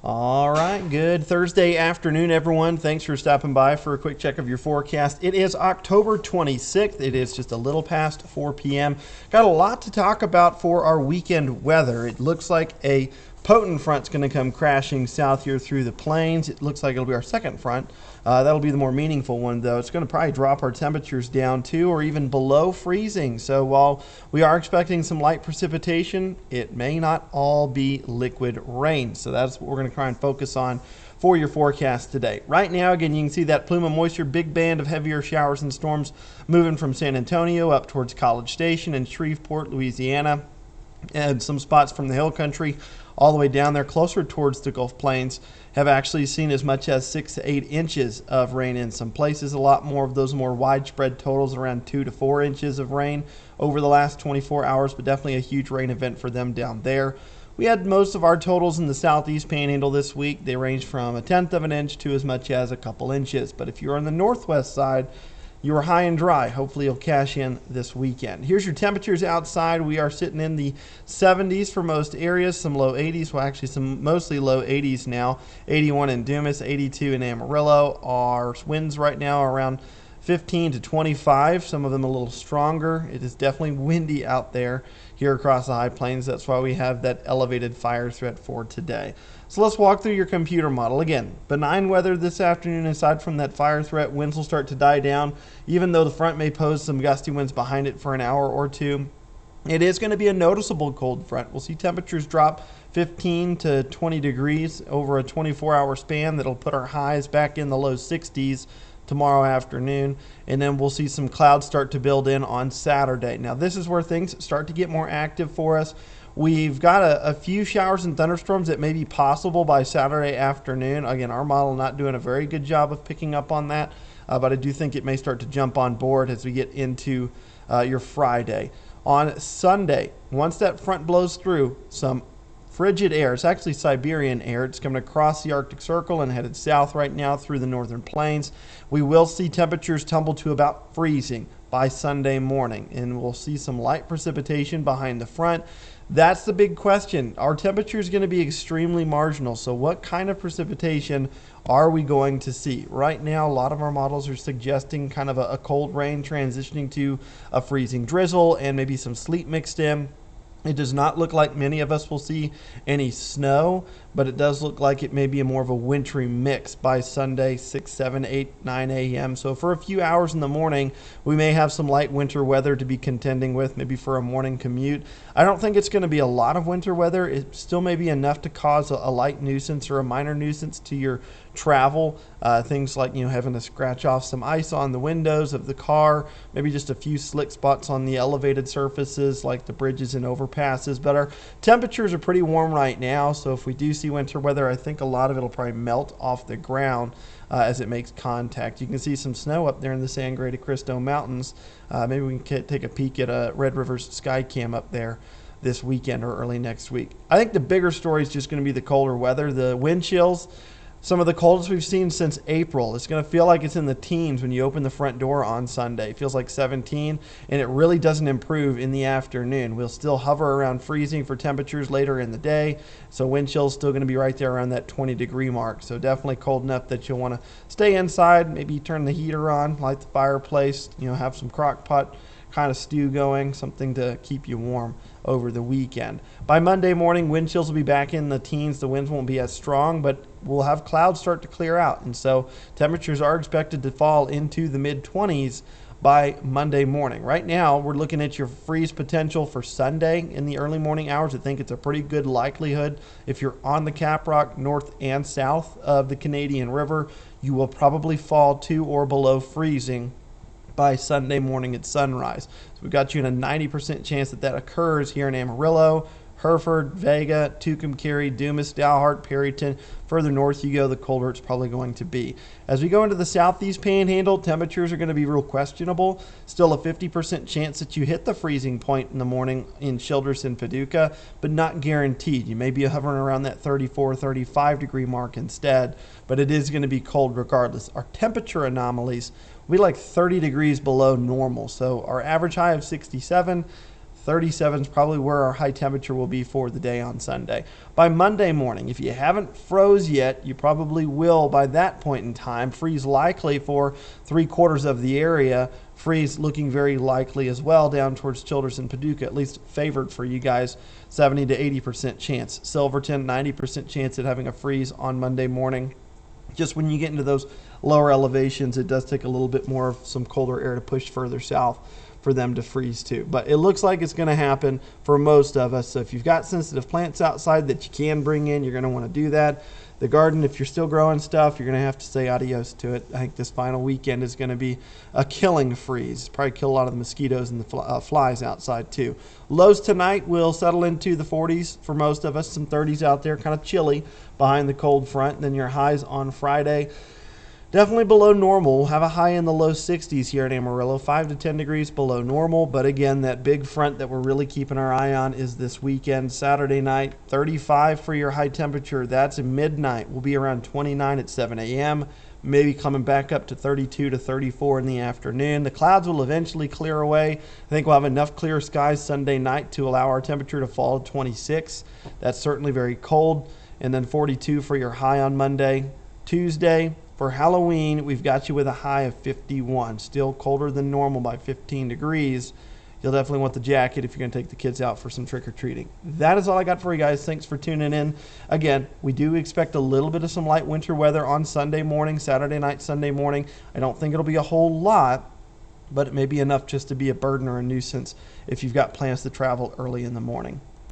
All right, good Thursday afternoon, everyone. Thanks for stopping by for a quick check of your forecast. It is October 26th. It is just a little past 4 p.m. Got a lot to talk about for our weekend weather. It looks like a potent front's going to come crashing south here through the plains. It looks like it'll be our second front. That'll be the more meaningful one, though. It's going to probably drop our temperatures down to or even below freezing. So while we are expecting some light precipitation, it may not all be liquid rain. So that's what we're going to try and focus on for your forecast today. Right now, again, you can see that plume of moisture, big band of heavier showers and storms moving from San Antonio up towards College Station and Shreveport, Louisiana, and some spots from the hill country all the way down there closer towards the Gulf Plains have actually seen as much as 6 to 8 inches of rain in some places. A lot more of those more widespread totals, around 2 to 4 inches of rain over the last 24 hours, but definitely a huge rain event for them down there. We had most of our totals in the southeast panhandle this week. They ranged from 1/10 of an inch to as much as a couple inches. But if you're on the northwest side, you are high and dry. Hopefully you'll cash in this weekend. Here's your temperatures outside. We are sitting in the 70s for most areas, some low 80s. Well, actually some mostly low 80s now. 81 in Dumas, 82 in Amarillo. Our winds right now are around 15 to 25, some of them a little stronger. It is definitely windy out there here across the high plains. That's why we have that elevated fire threat for today. So let's walk through your computer model. Again, benign weather this afternoon. Aside from that fire threat, winds will start to die down, even though the front may pose some gusty winds behind it for an hour or two. It is going to be a noticeable cold front. We'll see temperatures drop 15 to 20 degrees over a 24-hour span. That'll put our highs back in the low 60s tomorrow afternoon, and then we'll see some clouds start to build in on Saturday. Now, this is where things start to get more active for us. We've got a few showers and thunderstorms that may be possible by Saturday afternoon. Again, our model not doing a very good job of picking up on that, but I do think it may start to jump on board as we get into your Friday. On Sunday, once that front blows through, some frigid air. It's actually Siberian air. It's coming across the Arctic Circle and headed south right now through the northern plains. We will see temperatures tumble to about freezing by Sunday morning, and we'll see some light precipitation behind the front. That's the big question. Our temperature is going to be extremely marginal. So what kind of precipitation are we going to see? Right now, a lot of our models are suggesting kind of a cold rain transitioning to a freezing drizzle and maybe some sleet mixed in. It does not look like many of us will see any snow, but it does look like it may be more of a wintry mix by Sunday, 6, 7, 8, 9 a.m. So for a few hours in the morning, we may have some light winter weather to be contending with, maybe for a morning commute. I don't think it's going to be a lot of winter weather. It still may be enough to cause a light nuisance or a minor nuisance to your travel. Things like, having to scratch off some ice on the windows of the car, maybe just a few slick spots on the elevated surfaces like the bridges and overpasses. But our temperatures are pretty warm right now, so if we do see winter weather, I think a lot of it will probably melt off the ground as it makes contact. You can see some snow up there in the Sangre de Cristo Mountains. Maybe we can take a peek at Red River's sky cam up there this weekend or early next week. I think the bigger story is just going to be the colder weather, the wind chills. Some of the coldest we've seen since April. It's going to feel like it's in the teens when you open the front door on Sunday. It feels like 17, and it really doesn't improve in the afternoon. We'll still hover around freezing for temperatures later in the day, so wind chill's still going to be right there around that 20-degree mark. So definitely cold enough that you'll want to stay inside, maybe turn the heater on, light the fireplace, have some crock pot kind of stew going, something to keep you warm over the weekend. By Monday morning, wind chills will be back in the teens. The winds won't be as strong, but we'll have clouds start to clear out. And so temperatures are expected to fall into the mid-20s by Monday morning. Right now, we're looking at your freeze potential for Sunday in the early morning hours. I think it's a pretty good likelihood. If you're on the Caprock, north and south of the Canadian River, you will probably fall to or below freezing by Sunday morning at sunrise. So we've got you in a 90% chance that occurs here in Amarillo, Hereford, Vega, Tucumcari, Dumas, Dalhart, Perryton. Further north you go, the colder it's probably going to be. As we go into the southeast panhandle, temperatures are going to be real questionable. Still a 50% chance that you hit the freezing point in the morning in Childress and Paducah, but not guaranteed. You may be hovering around that 34, 35 degree mark instead, but it is going to be cold regardless. Our temperature anomalies, we like 30 degrees below normal. So our average high of 67, 37 is probably where our high temperature will be for the day on Sunday. By Monday morning, if you haven't froze yet, you probably will by that point in time. Freeze likely for 3/4 of the area. Freeze looking very likely as well down towards Childress and Paducah, at least favored for you guys, 70 to 80% chance. Silverton, 90% chance at having a freeze on Monday morning. Just when you get into those lower elevations, it does take a little bit more of some colder air to push further south for them to freeze too. But it looks like it's going to happen for most of us. So if you've got sensitive plants outside that you can bring in, you're going to want to do that. The garden, if you're still growing stuff, you're going to have to say adios to it. I think this final weekend is going to be a killing freeze. Probably kill a lot of the mosquitoes and the flies outside too. Lows tonight will settle into the 40s for most of us. Some 30s out there, kind of chilly behind the cold front. And then your highs on Friday, definitely below normal. We'll have a high in the low 60s here in Amarillo, 5 to 10 degrees below normal. But again, that big front that we're really keeping our eye on is this weekend, Saturday night, 35 for your high temperature. That's at midnight. We'll be around 29 at 7 a.m., maybe coming back up to 32 to 34 in the afternoon. The clouds will eventually clear away. I think we'll have enough clear skies Sunday night to allow our temperature to fall to 26. That's certainly very cold. And then 42 for your high on Monday. Tuesday, for Halloween, we've got you with a high of 51. Still colder than normal by 15 degrees. You'll definitely want the jacket if you're going to take the kids out for some trick-or-treating. That is all I got for you guys. Thanks for tuning in. Again, we do expect a little bit of some light winter weather on Sunday morning, Saturday night, Sunday morning. I don't think it'll be a whole lot, but it may be enough just to be a burden or a nuisance if you've got plans to travel early in the morning.